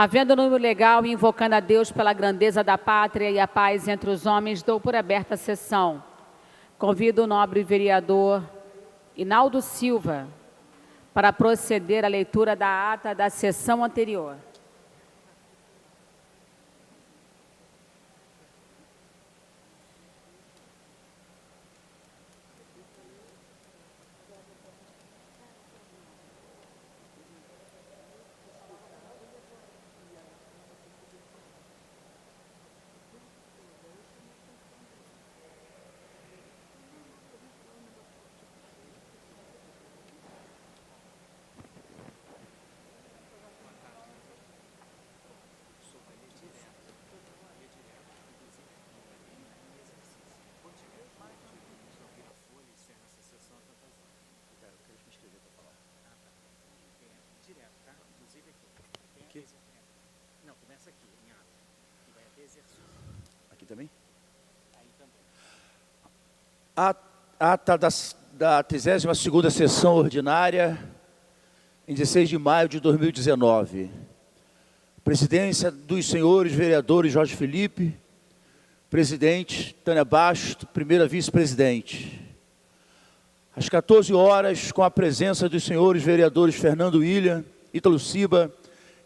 Havendo número legal e invocando a Deus pela grandeza da pátria e a paz entre os homens, dou por aberta a sessão. Convido o nobre vereador Hinaldo Silva para proceder à leitura da ata da sessão anterior. Aqui também? Ata da 32ª sessão ordinária, em 16 de maio de 2019. Presidência dos senhores vereadores Jorge Felipe, presidente Tânia Basto, primeira vice-presidente. Às 14 horas, com a presença dos senhores vereadores Fernando William, Ítalo Ciba,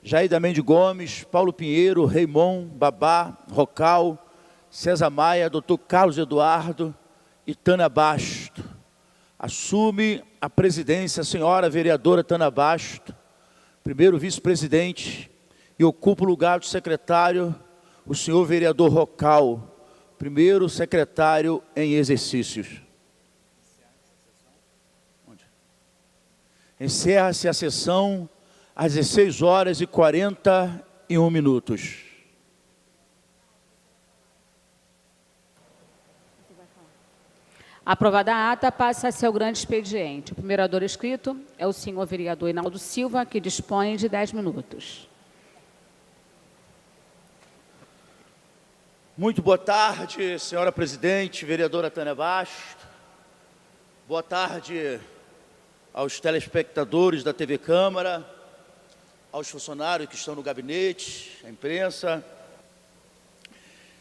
Jair Mendes Gomes, Paulo Pinheiro, Raimon, Babá, Rocal, César Maia, Dr. Carlos Eduardo e Tânia Basto. Assume a presidência a senhora vereadora Tânia Basto, primeiro vice-presidente, e ocupa o lugar do secretário, o senhor vereador Rocal, primeiro secretário em exercícios. Encerra-se a sessão às 16 horas e 41 minutos. Aprovada a ata, passa-se ao grande expediente. O primeiro orador escrito é o senhor vereador Hinaldo Silva, que dispõe de 10 minutos. Muito boa tarde, senhora presidente, vereadora Tânia Basto. Boa tarde aos telespectadores da TV Câmara, aos funcionários que estão no gabinete, à imprensa.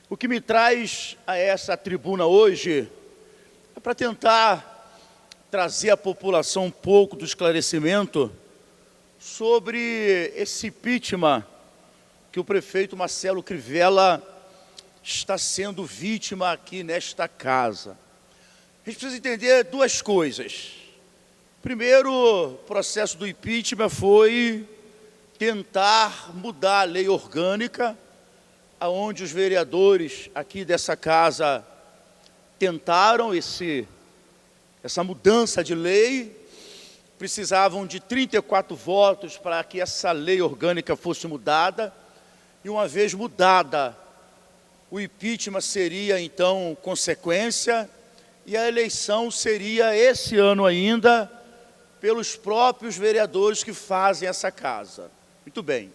O que me traz a essa tribuna hoje é para tentar trazer à população um pouco do esclarecimento sobre esse impeachment que o prefeito Marcelo Crivella está sendo vítima aqui nesta casa. A gente precisa entender duas coisas. Primeiro, o processo do impeachment foi tentar mudar a lei orgânica, aonde os vereadores aqui dessa casa tentaram essa mudança de lei, precisavam de 34 votos para que essa lei orgânica fosse mudada, e uma vez mudada, o impeachment seria então consequência, e a eleição seria esse ano ainda, pelos próprios vereadores que fazem essa casa. Muito bem.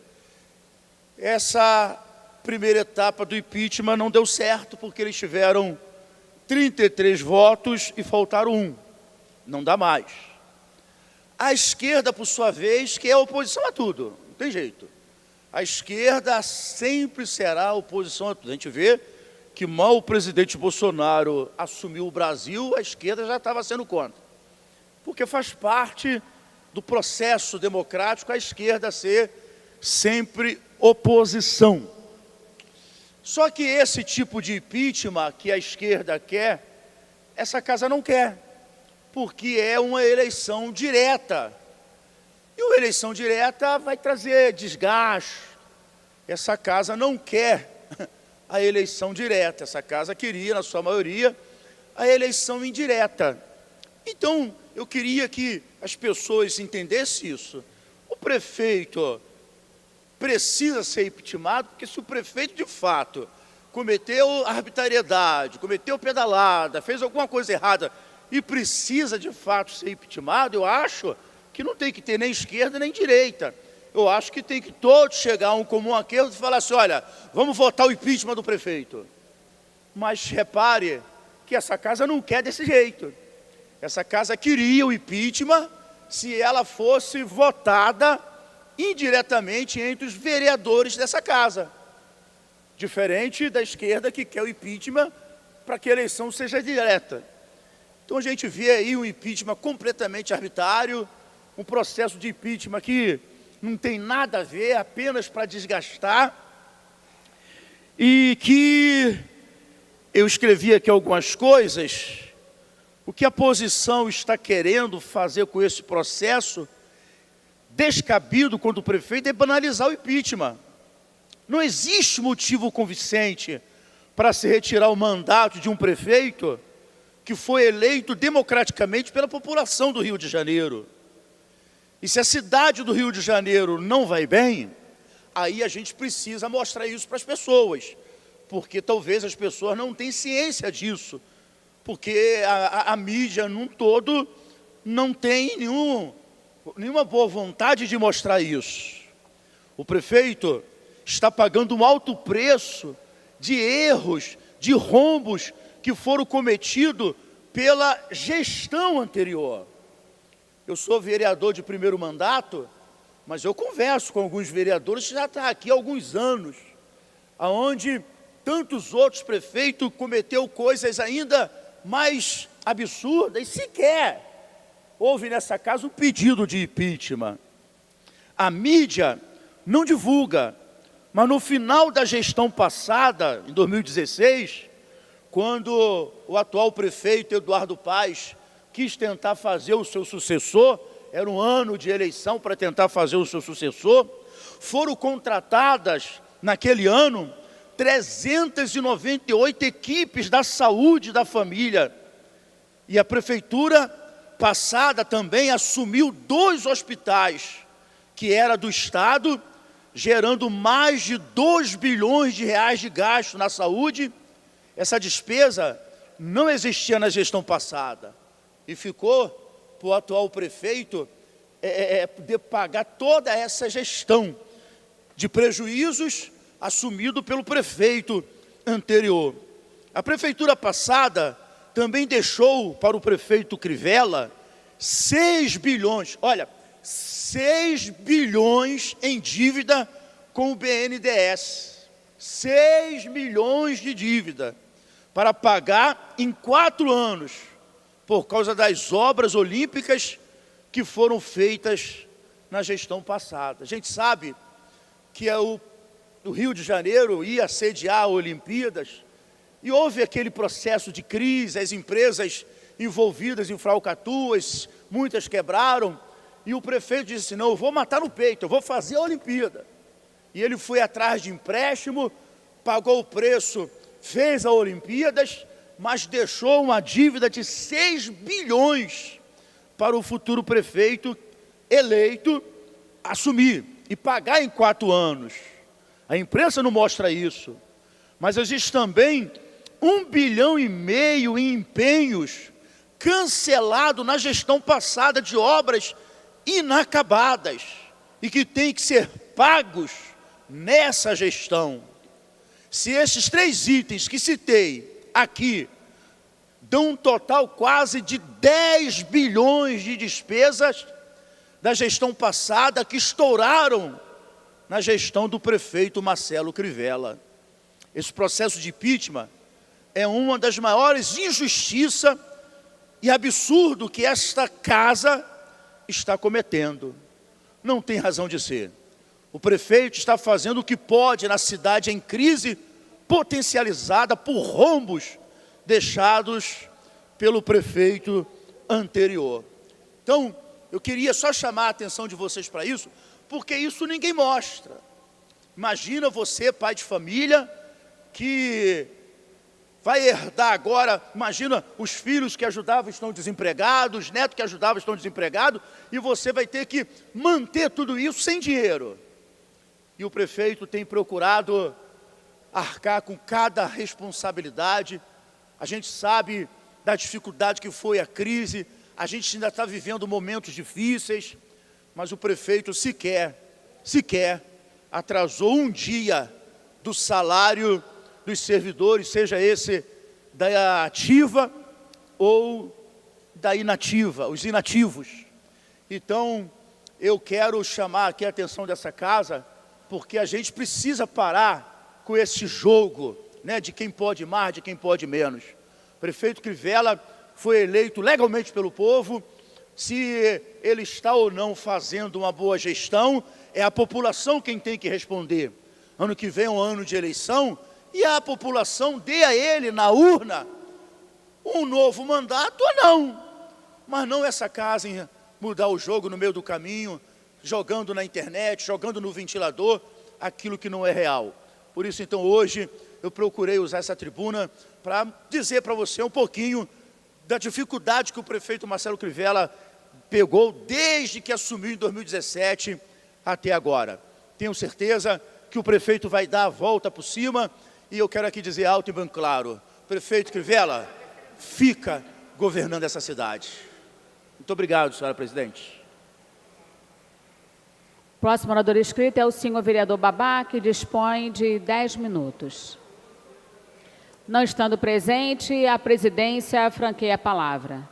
Essa primeira etapa do impeachment não deu certo, porque eles tiveram 33 votos e faltaram 1. Não dá mais. A esquerda, por sua vez, que é oposição a tudo, não tem jeito. A esquerda sempre será oposição a tudo. A gente vê que mal o presidente Bolsonaro assumiu o Brasil, a esquerda já estava sendo contra. Porque faz parte do processo democrático a esquerda ser sempre oposição. Só que esse tipo de impeachment que a esquerda quer, essa casa não quer, porque é uma eleição direta. E uma eleição direta vai trazer desgaste. Essa casa não quer a eleição direta, essa casa queria, na sua maioria, a eleição indireta. Então, eu queria que as pessoas entendessem isso. O prefeito precisa ser impeachmentado, porque se o prefeito, de fato, cometeu arbitrariedade, cometeu pedalada, fez alguma coisa errada e precisa, de fato, ser impeachmentado, eu acho que não tem que ter nem esquerda nem direita. Eu acho que tem que todos chegar a um comum acordo e falar assim, olha, vamos votar o impeachment do prefeito. Mas repare que essa casa não quer desse jeito. Essa casa queria o impeachment se ela fosse votada indiretamente entre os vereadores dessa casa. Diferente da esquerda que quer o impeachment para que a eleição seja direta. Então a gente vê aí um impeachment completamente arbitrário, um processo de impeachment que não tem nada a ver, apenas para desgastar, e que eu escrevi aqui algumas coisas. O que a posição está querendo fazer com esse processo, descabido contra o prefeito, é banalizar o impeachment. Não existe motivo convincente para se retirar o mandato de um prefeito que foi eleito democraticamente pela população do Rio de Janeiro. E se a cidade do Rio de Janeiro não vai bem, aí a gente precisa mostrar isso para as pessoas, porque talvez as pessoas não tenham ciência disso, porque a mídia num todo não tem nenhuma boa vontade de mostrar isso. O prefeito está pagando um alto preço de erros, de rombos que foram cometidos pela gestão anterior. Eu sou vereador de primeiro mandato, mas eu converso com alguns vereadores que já estão aqui há alguns anos, onde tantos outros prefeitos cometeram coisas ainda mais absurdas e sequer houve nessa casa um pedido de impeachment. A mídia não divulga, mas no final da gestão passada, em 2016, quando o atual prefeito Eduardo Paes quis tentar fazer o seu sucessor, era um ano de eleição para tentar fazer o seu sucessor, foram contratadas naquele ano 398 equipes da saúde da família. E a prefeitura passada também assumiu 2 hospitais, que era do Estado, gerando mais de 2 bilhões de reais de gasto na saúde. Essa despesa não existia na gestão passada. E ficou para o atual prefeito poder pagar toda essa gestão de prejuízos assumido pelo prefeito anterior. A prefeitura passada também deixou para o prefeito Crivella 6 bilhões, olha, 6 bilhões em dívida com o BNDES. 6 milhões de dívida para pagar em 4 anos, por causa das obras olímpicas que foram feitas na gestão passada. A gente sabe que o Rio de Janeiro ia sediar Olimpíadas e houve aquele processo de crise, as empresas envolvidas em falcatruas, muitas quebraram, e o prefeito disse, não, eu vou matar no peito, eu vou fazer a Olimpíada. E ele foi atrás de empréstimo, pagou o preço, fez a Olimpíadas, mas deixou uma dívida de 6 bilhões para o futuro prefeito eleito assumir e pagar em 4 anos. A imprensa não mostra isso, mas existe também 1,5 bilhão em empenhos cancelado na gestão passada de obras inacabadas e que têm que ser pagos nessa gestão. Se esses 3 itens que citei aqui dão um total quase de 10 bilhões de despesas da gestão passada que estouraram na gestão do prefeito Marcelo Crivella. Esse processo de impeachment é uma das maiores injustiças e absurdo que esta casa está cometendo. Não tem razão de ser. O prefeito está fazendo o que pode na cidade em crise, potencializada por rombos deixados pelo prefeito anterior. Então, eu queria só chamar a atenção de vocês para isso, porque isso ninguém mostra. Imagina você, pai de família, que vai herdar agora, imagina os filhos que ajudavam estão desempregados, os netos que ajudavam estão desempregados, e você vai ter que manter tudo isso sem dinheiro. E o prefeito tem procurado arcar com cada responsabilidade. A gente sabe da dificuldade que foi a crise, a gente ainda está vivendo momentos difíceis, mas o prefeito sequer atrasou um dia do salário dos servidores, seja esse da ativa ou da inativa, os inativos. Então, eu quero chamar aqui a atenção dessa casa, porque a gente precisa parar com esse jogo, né, de quem pode mais, de quem pode menos. O prefeito Crivella foi eleito legalmente pelo povo. Se ele está ou não fazendo uma boa gestão, é a população quem tem que responder. Ano que vem é um ano de eleição, e a população dê a ele, na urna, um novo mandato ou não. Mas não essa casa em mudar o jogo no meio do caminho, jogando na internet, jogando no ventilador, aquilo que não é real. Por isso, então, hoje, eu procurei usar essa tribuna para dizer para você um pouquinho da dificuldade que o prefeito Marcelo Crivella pegou desde que assumiu em 2017 até agora. Tenho certeza que o prefeito vai dar a volta por cima, e eu quero aqui dizer alto e bem claro: prefeito Crivella, fica governando essa cidade. Muito obrigado, senhora presidente. Próximo orador inscrito é o senhor vereador Babá, que dispõe de 10 minutos. Não estando presente, a presidência franqueia a palavra.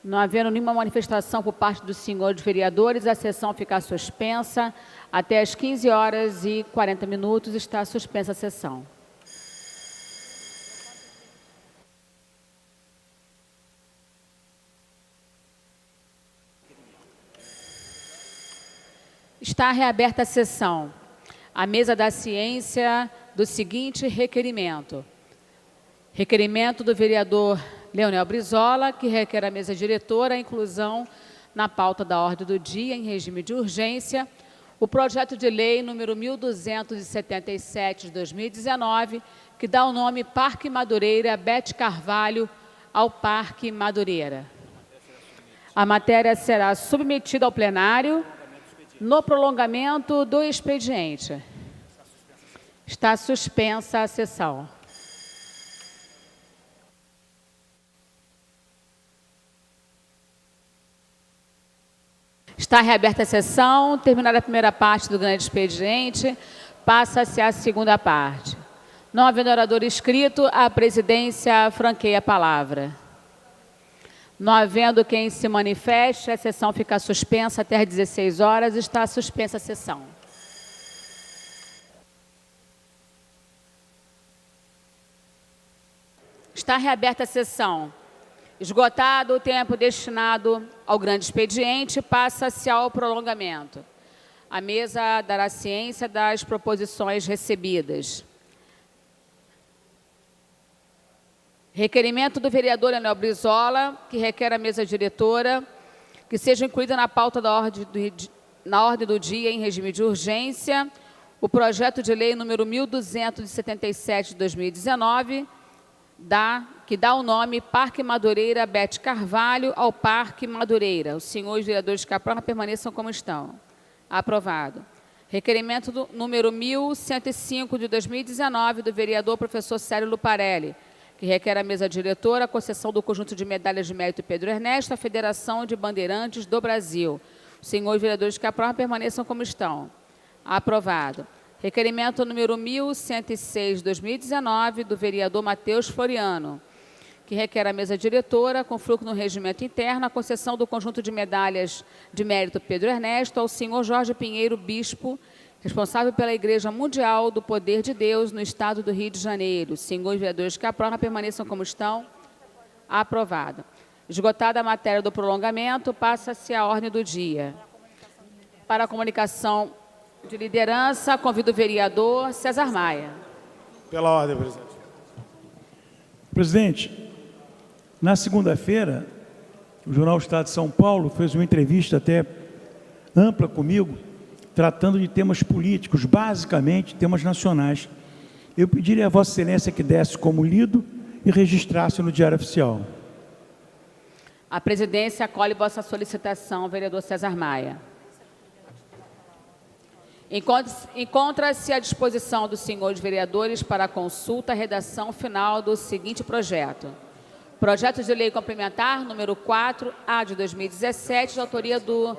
Não havendo nenhuma manifestação por parte dos senhores vereadores, a sessão fica suspensa. Até às 15h40 está suspensa a sessão. Está reaberta a sessão. A mesa da ciência do seguinte requerimento. Requerimento do vereador Leonel Brizola, que requer à mesa diretora a inclusão na pauta da ordem do dia, em regime de urgência, o projeto de lei número 1277 de 2019, que dá o nome Parque Madureira Bete Carvalho ao Parque Madureira. A matéria será submetida ao plenário no prolongamento do expediente. Está suspensa a sessão. Está reaberta a sessão. Terminada a primeira parte do grande expediente, passa-se a segunda parte. Não havendo orador inscrito, a presidência franqueia a palavra. Não havendo quem se manifeste, a sessão fica suspensa até às 16 horas. Está suspensa a sessão. Está reaberta a sessão. Esgotado o tempo destinado ao grande expediente, passa-se ao prolongamento. A mesa dará ciência das proposições recebidas. Requerimento do vereador Leonel Brizola, que requer à mesa diretora que seja incluída na pauta da ordem do dia em regime de urgência o projeto de lei número 1277 de 2019, que dá o nome Parque Madureira Bete Carvalho ao Parque Madureira. Os senhores vereadores que aprovam permaneçam como estão. Aprovado. Requerimento número 1105 de 2019 do vereador professor Célio Luparelli, que requer à mesa diretora a concessão do conjunto de medalhas de mérito Pedro Ernesto à Federação de Bandeirantes do Brasil. Os senhores vereadores que aprovam permaneçam como estão. Aprovado. Requerimento número 1106 de 2019 do vereador Matheus Floriano, que requer à mesa diretora, com fruto no regimento interno, a concessão do conjunto de medalhas de mérito Pedro Ernesto ao senhor Jorge Pinheiro Bispo, responsável pela Igreja Mundial do Poder de Deus no estado do Rio de Janeiro. Senhores vereadores que aprovam permaneçam como estão. Aprovado. Esgotada a matéria do prolongamento, passa-se a ordem do dia. Para a comunicação de liderança, convido o vereador César Maia. Pela ordem, presidente. Presidente, na segunda-feira, o Jornal Estado de São Paulo fez uma entrevista até ampla comigo, tratando de temas políticos, basicamente temas nacionais. Eu pediria a Vossa Excelência que desse como lido e registrasse no Diário Oficial. A presidência acolhe vossa solicitação, vereador César Maia. Encontra-se à disposição dos senhores vereadores para a consulta a redação final do seguinte projeto. Projeto de lei complementar número 4A de 2017, de autoria do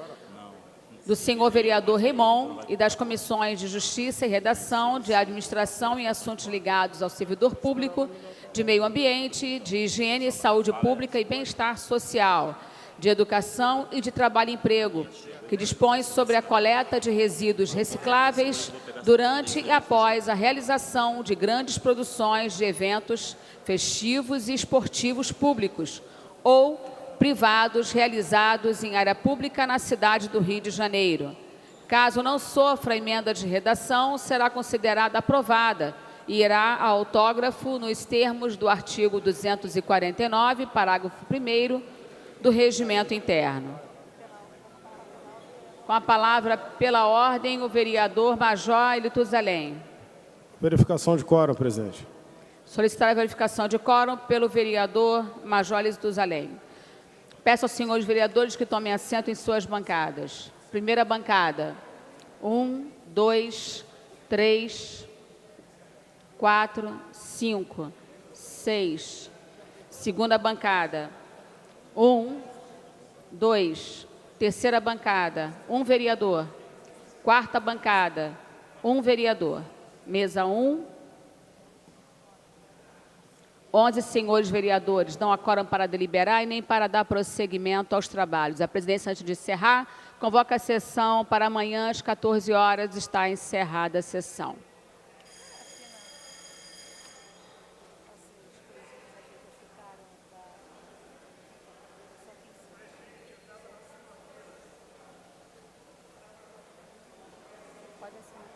senhor vereador Raimon e das comissões de Justiça e Redação, de Administração e Assuntos ligados ao servidor público, de Meio Ambiente, de Higiene, Saúde Pública e Bem-Estar Social, de Educação e de Trabalho e Emprego, que dispõe sobre a coleta de resíduos recicláveis durante e após a realização de grandes produções de eventos festivos e esportivos públicos ou privados realizados em área pública na cidade do Rio de Janeiro. Caso não sofra emenda de redação, será considerada aprovada e irá a autógrafo nos termos do artigo 249, parágrafo 1º do Regimento Interno. Com a palavra, pela ordem, o vereador Major Elitusalém. Verificação de quórum, presidente. Solicitar a verificação de quórum pelo vereador Major Elitusalém. Peço aos senhores vereadores que tomem assento em suas bancadas. Primeira bancada. 1, 2, 3, 4, 5, 6. Segunda bancada. 1, 2. Terceira bancada. 1 vereador. Quarta bancada. 1 vereador. Mesa 1. 11 senhores vereadores não há quórum para deliberar e nem para dar prosseguimento aos trabalhos. A presidência, antes de encerrar, convoca a sessão para amanhã às 14 horas. Está encerrada a sessão. Pode assinar.